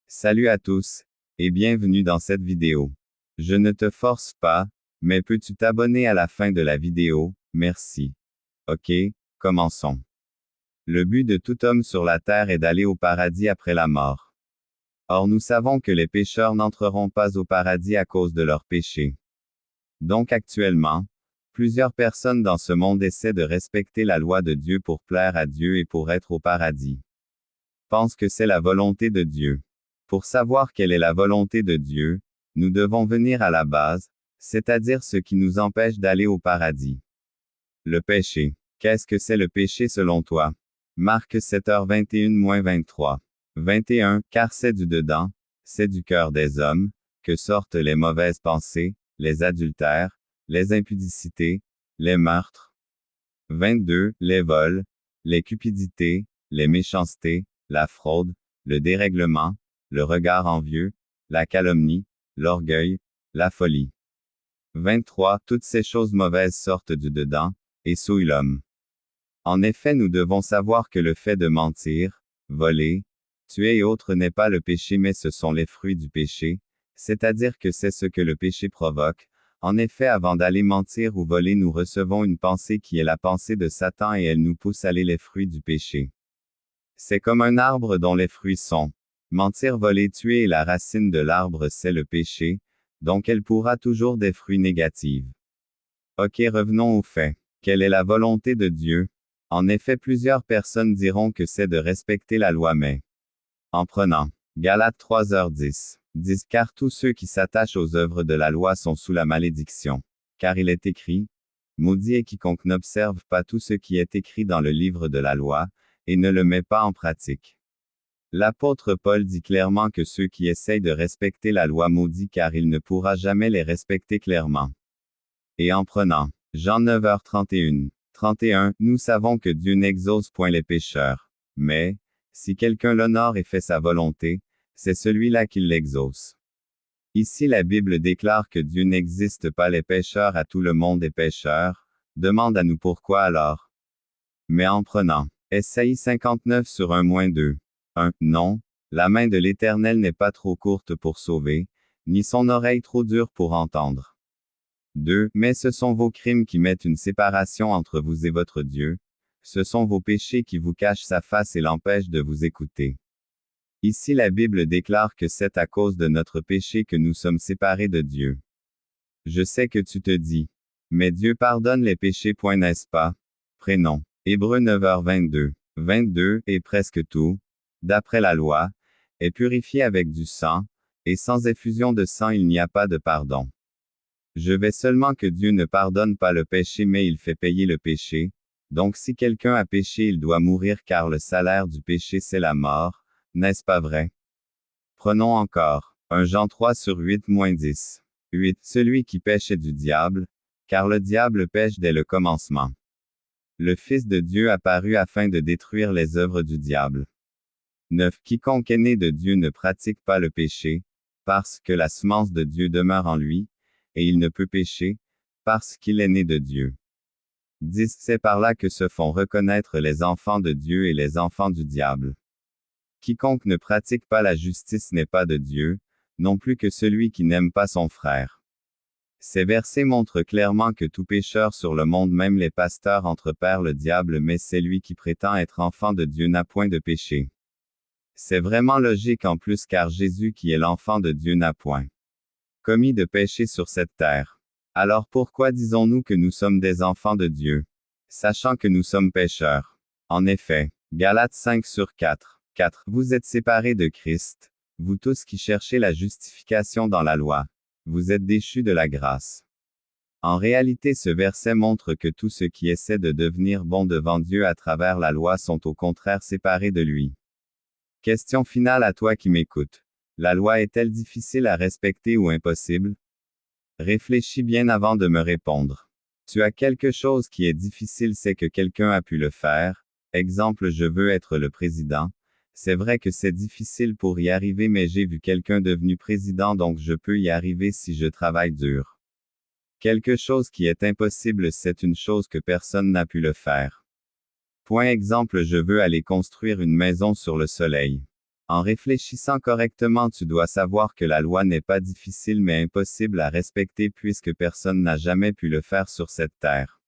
Salut à tous, et bienvenue dans cette vidéo. Je ne te force pas, mais peux-tu t'abonner à la fin de la vidéo, merci. Ok, commençons. Le but de tout homme sur la terre est d'aller au paradis après la mort. Or nous savons que les pécheurs n'entreront pas au paradis à cause de leurs péchés. Donc actuellement, plusieurs personnes dans ce monde essaient de respecter la loi de Dieu pour plaire à Dieu et pour être au paradis. Pensent que c'est la volonté de Dieu. Pour savoir quelle est la volonté de Dieu, nous devons venir à la base, c'est-à-dire ce qui nous empêche d'aller au paradis. Le péché. Qu'est-ce que c'est le péché selon toi? Marc 7h21-23. 21. Car c'est du dedans, c'est du cœur des hommes, que sortent les mauvaises pensées, les adultères, les impudicités, les meurtres. 22. Les vols, les cupidités, les méchancetés, la fraude, le dérèglement, le regard envieux, la calomnie, l'orgueil, la folie. 23. Toutes ces choses mauvaises sortent du dedans, et souillent l'homme. En effet, nous devons savoir que le fait de mentir, voler, tuer et autres n'est pas le péché mais ce sont les fruits du péché, c'est-à-dire que c'est ce que le péché provoque. En effet, avant d'aller mentir ou voler, nous recevons une pensée qui est la pensée de Satan et elle nous pousse à aller les fruits du péché. C'est comme un arbre dont les fruits sont mentir, voler, tuer et la racine de l'arbre c'est le péché, donc elle pourra toujours des fruits négatifs. Ok, revenons aux faits. Quelle est la volonté de Dieu? En effet, plusieurs personnes diront que c'est de respecter la loi mais en prenant Galates 3h10, disent car tous ceux qui s'attachent aux œuvres de la loi sont sous la malédiction. Car il est écrit, maudit est quiconque n'observe pas tout ce qui est écrit dans le livre de la loi, et ne le met pas en pratique. L'apôtre Paul dit clairement que ceux qui essayent de respecter la loi maudit car il ne pourra jamais les respecter clairement. Et en prenant Jean 9h31, 31, nous savons que Dieu n'exauce point les pécheurs. Mais, si quelqu'un l'honore et fait sa volonté, c'est celui-là qui l'exauce. Ici la Bible déclare que Dieu n'existe pas les pécheurs à tout le monde est pécheur. Demande à nous pourquoi alors. Mais en prenant Ésaïe 59/1-2. 1. Non, la main de l'Éternel n'est pas trop courte pour sauver, ni son oreille trop dure pour entendre. 2. Mais ce sont vos crimes qui mettent une séparation entre vous et votre Dieu, ce sont vos péchés qui vous cachent sa face et l'empêchent de vous écouter. Ici la Bible déclare que c'est à cause de notre péché que nous sommes séparés de Dieu. Je sais que tu te dis, mais Dieu pardonne les péchés, n'est-ce pas? Prénom. Hébreux 9h22. 22, et presque tout, d'après la loi, est purifié avec du sang, et sans effusion de sang il n'y a pas de pardon. Je vais seulement que Dieu ne pardonne pas le péché mais il fait payer le péché, donc si quelqu'un a péché il doit mourir car le salaire du péché c'est la mort, n'est-ce pas vrai? Prenons encore 1 Jean 3/8-10. 8. Celui qui pêche est du diable, car le diable pêche dès le commencement. Le Fils de Dieu apparut afin de détruire les œuvres du diable. 9. Quiconque est né de Dieu ne pratique pas le péché, parce que la semence de Dieu demeure en lui, et il ne peut pécher, parce qu'il est né de Dieu. 10. C'est par là que se font reconnaître les enfants de Dieu et les enfants du diable. Quiconque ne pratique pas la justice n'est pas de Dieu, non plus que celui qui n'aime pas son frère. Ces versets montrent clairement que tout pécheur sur le monde, même les pasteurs, entrepèrent le diable, mais celui qui prétend être enfant de Dieu n'a point de péché. C'est vraiment logique en plus car Jésus qui est l'enfant de Dieu n'a point commis de péché sur cette terre. Alors pourquoi disons-nous que nous sommes des enfants de Dieu, sachant que nous sommes pécheurs? En effet, Galates 5/4. 4. Vous êtes séparés de Christ, vous tous qui cherchez la justification dans la loi. Vous êtes déchus de la grâce. En réalité, ce verset montre que tous ceux qui essaient de devenir bons devant Dieu à travers la loi sont au contraire séparés de lui. Question finale à toi qui m'écoutes. La loi est-elle difficile à respecter ou impossible? Réfléchis bien avant de me répondre. Tu as quelque chose qui est difficile, c'est que quelqu'un a pu le faire. Exemple, je veux être le président. C'est vrai que c'est difficile pour y arriver mais j'ai vu quelqu'un devenu président donc je peux y arriver si je travaille dur. Quelque chose qui est impossible c'est une chose que personne n'a pu le faire. Point exemple, je veux aller construire une maison sur le soleil. En réfléchissant correctement, tu dois savoir que la loi n'est pas difficile mais impossible à respecter puisque personne n'a jamais pu le faire sur cette terre.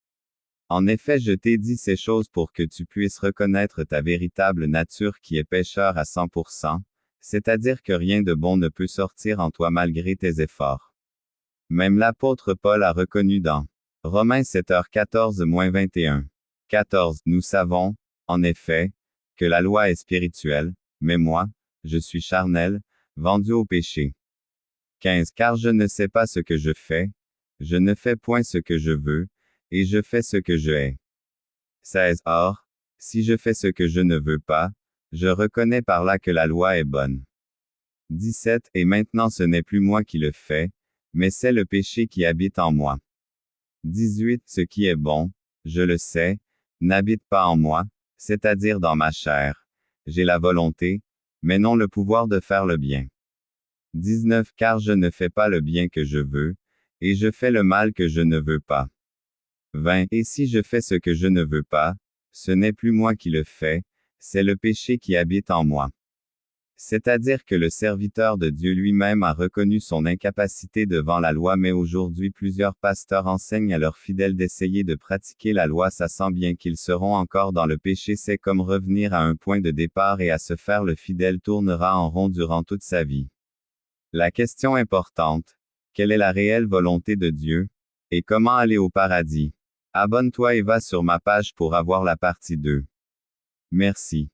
En effet, je t'ai dit ces choses pour que tu puisses reconnaître ta véritable nature qui est pécheur à 100%, c'est-à-dire que rien de bon ne peut sortir en toi malgré tes efforts. Même l'apôtre Paul a reconnu dans Romains 7h14-21. 14. Nous savons, en effet, que la loi est spirituelle, mais moi, je suis charnel, vendu au péché. 15. Car je ne sais pas ce que je fais, je ne fais point ce que je veux, et je fais ce que je hais. 16. Or, si je fais ce que je ne veux pas, je reconnais par là que la loi est bonne. 17. Et maintenant ce n'est plus moi qui le fais, mais c'est le péché qui habite en moi. 18. Ce qui est bon, je le sais, n'habite pas en moi, c'est-à-dire dans ma chair. J'ai la volonté, mais non le pouvoir de faire le bien. 19. Car je ne fais pas le bien que je veux, et je fais le mal que je ne veux pas. 20. Et si je fais ce que je ne veux pas, ce n'est plus moi qui le fais, c'est le péché qui habite en moi. C'est-à-dire que le serviteur de Dieu lui-même a reconnu son incapacité devant la loi, mais aujourd'hui plusieurs pasteurs enseignent à leurs fidèles d'essayer de pratiquer la loi sachant bien qu'ils seront encore dans le péché. C'est comme revenir à un point de départ et à ce faire le fidèle tournera en rond durant toute sa vie. La question importante, quelle est la réelle volonté de Dieu? Et comment aller au paradis? Abonne-toi et va sur ma page pour avoir la partie 2. Merci.